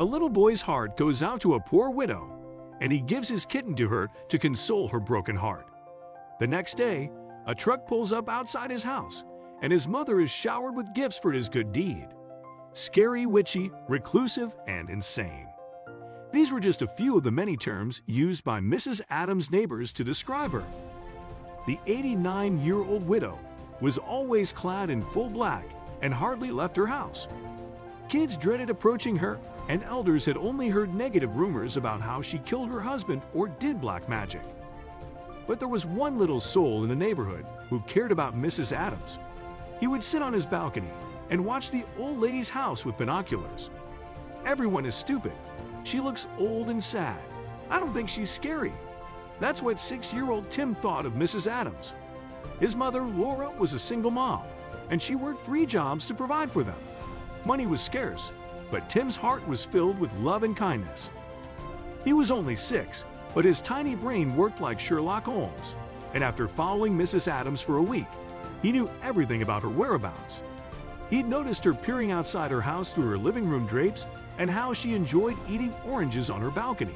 A little boy's heart goes out to a poor widow, and he gives his kitten to her to console her broken heart. The next day, a truck pulls up outside his house, and his mother is showered with gifts for his good deed. Scary, witchy, reclusive, and insane. These were just a few of the many terms used by Mrs. Adams' neighbors to describe her. The 89-year-old widow was always clad in full black and hardly left her house. Kids dreaded approaching her, and elders had only heard negative rumors about how she killed her husband or did black magic. But there was one little soul in the neighborhood who cared about Mrs. Adams. He would sit on his balcony and watch the old lady's house with binoculars. Everyone is stupid. She looks old and sad. I don't think she's scary. That's what 6-year-old Tim thought of Mrs. Adams. His mother, Laura, was a single mom, and she worked 3 jobs to provide for them. Money was scarce, but Tim's heart was filled with love and kindness. He was only 6, but his tiny brain worked like Sherlock Holmes, and after following Mrs. Adams for a week, he knew everything about her whereabouts. He'd noticed her peering outside her house through her living room drapes and how she enjoyed eating oranges on her balcony.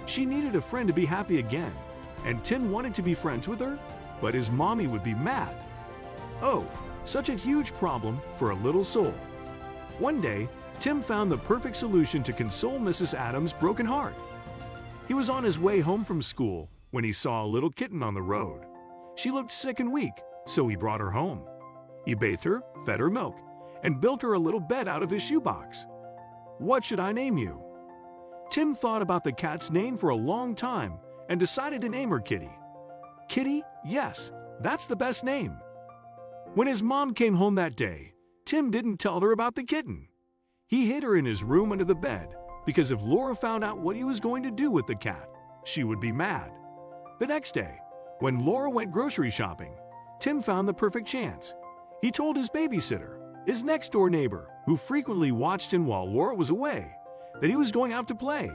She needed a friend to be happy again, and Tim wanted to be friends with her, but his mommy would be mad. Oh, such a huge problem for a little soul. One day, Tim found the perfect solution to console Mrs. Adams' broken heart. He was on his way home from school when he saw a little kitten on the road. She looked sick and weak, so he brought her home. He bathed her, fed her milk, and built her a little bed out of his shoebox. "What should I name you?" Tim thought about the cat's name for a long time and decided to name her Kitty. Kitty? Yes, that's the best name. When his mom came home that day, Tim didn't tell her about the kitten. He hid her in his room under the bed because if Laura found out what he was going to do with the cat, she would be mad. The next day, when Laura went grocery shopping, Tim found the perfect chance. He told his babysitter, his next-door neighbor, who frequently watched him while Laura was away, that he was going out to play.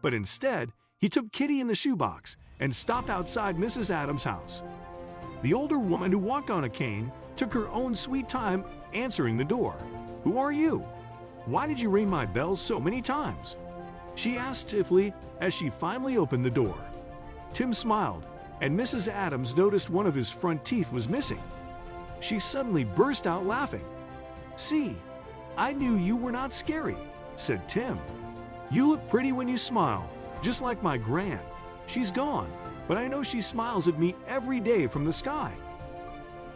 But instead, he took Kitty in the shoebox and stopped outside Mrs. Adams' house. The older woman who walked on a cane took her own sweet time answering the door. "Who are you? Why did you ring my bell so many times?" she asked stiffly as she finally opened the door. Tim smiled, and Mrs. Adams noticed one of his front teeth was missing. She suddenly burst out laughing. "See, I knew you were not scary," said Tim. "You look pretty when you smile, just like my gran. She's gone, but I know she smiles at me every day from the sky."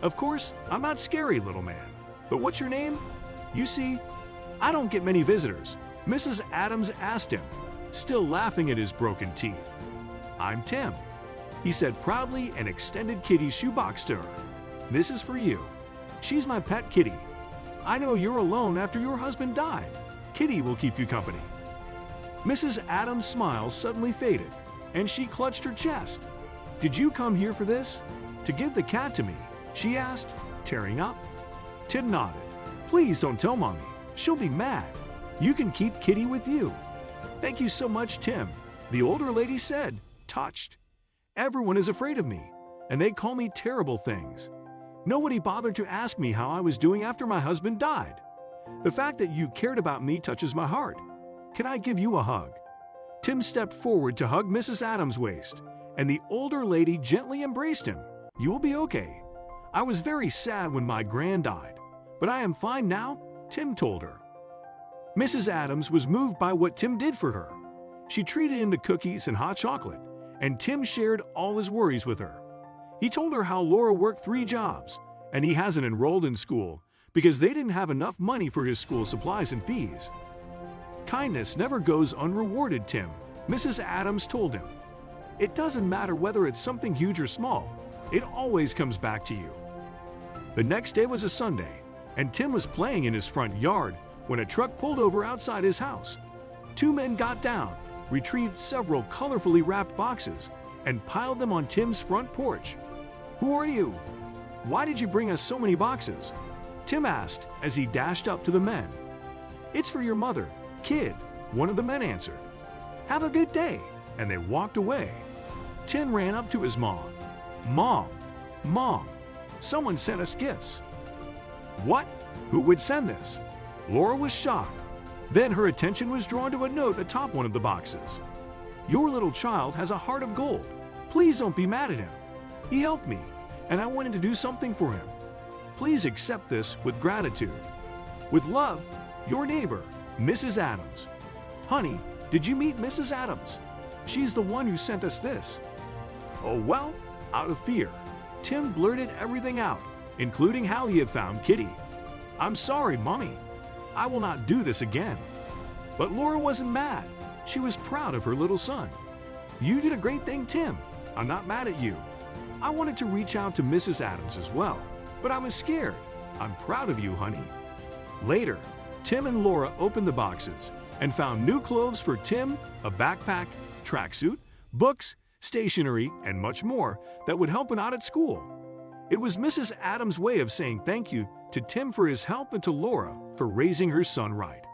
"Of course, I'm not scary, little man. But what's your name?" "You see, I don't get many visitors," Mrs. Adams asked him, still laughing at his broken teeth. "I'm Tim," he said proudly and extended Kitty's shoebox to her. "This is for you. She's my pet kitty. I know you're alone after your husband died. Kitty will keep you company." Mrs. Adams' smile suddenly faded, and she clutched her chest. "Did you come here for this? To give the cat to me?" she asked, tearing up. Tim nodded. "Please don't tell Mommy. She'll be mad. You can keep Kitty with you." "Thank you so much, Tim," the older lady said, touched. "Everyone is afraid of me, and they call me terrible things. Nobody bothered to ask me how I was doing after my husband died. The fact that you cared about me touches my heart. Can I give you a hug?" Tim stepped forward to hug Mrs. Adams' waist, and the older lady gently embraced him. "You will be okay. I was very sad when my gran died, but I am fine now," Tim told her. Mrs. Adams was moved by what Tim did for her. She treated him to cookies and hot chocolate, and Tim shared all his worries with her. He told her how Laura worked 3 jobs, and he hasn't enrolled in school because they didn't have enough money for his school supplies and fees. "Kindness never goes unrewarded, Tim," Mrs. Adams told him. "It doesn't matter whether it's something huge or small, it always comes back to you." The next day was a Sunday, and Tim was playing in his front yard when a truck pulled over outside his house. 2 men got down, retrieved several colorfully wrapped boxes, and piled them on Tim's front porch. "Who are you? Why did you bring us so many boxes?" Tim asked as he dashed up to the men. "It's for your mother, kid," one of the men answered. "Have a good day," and they walked away. Tim ran up to his mom. Mom, someone sent us gifts." "What? Who would send this?" Laura was shocked. Then her attention was drawn to a note atop one of the boxes. "Your little child has a heart of gold. Please don't be mad at him. He helped me, and I wanted to do something for him. Please accept this with gratitude. With love, your neighbor, Mrs. Adams." "Honey, did you meet Mrs. Adams? She's the one who sent us this." Oh well, out of fear, Tim blurted everything out, including how he had found Kitty. "I'm sorry, Mommy. I will not do this again." But Laura wasn't mad. She was proud of her little son. "You did a great thing, Tim. I'm not mad at you. I wanted to reach out to Mrs. Adams as well, but I was scared. I'm proud of you, honey." Later, Tim and Laura opened the boxes and found new clothes for Tim, a backpack, tracksuit, books, stationery, and much more that would help him out at school. It was Mrs. Adams' way of saying thank you to Tim for his help and to Laura for raising her son right.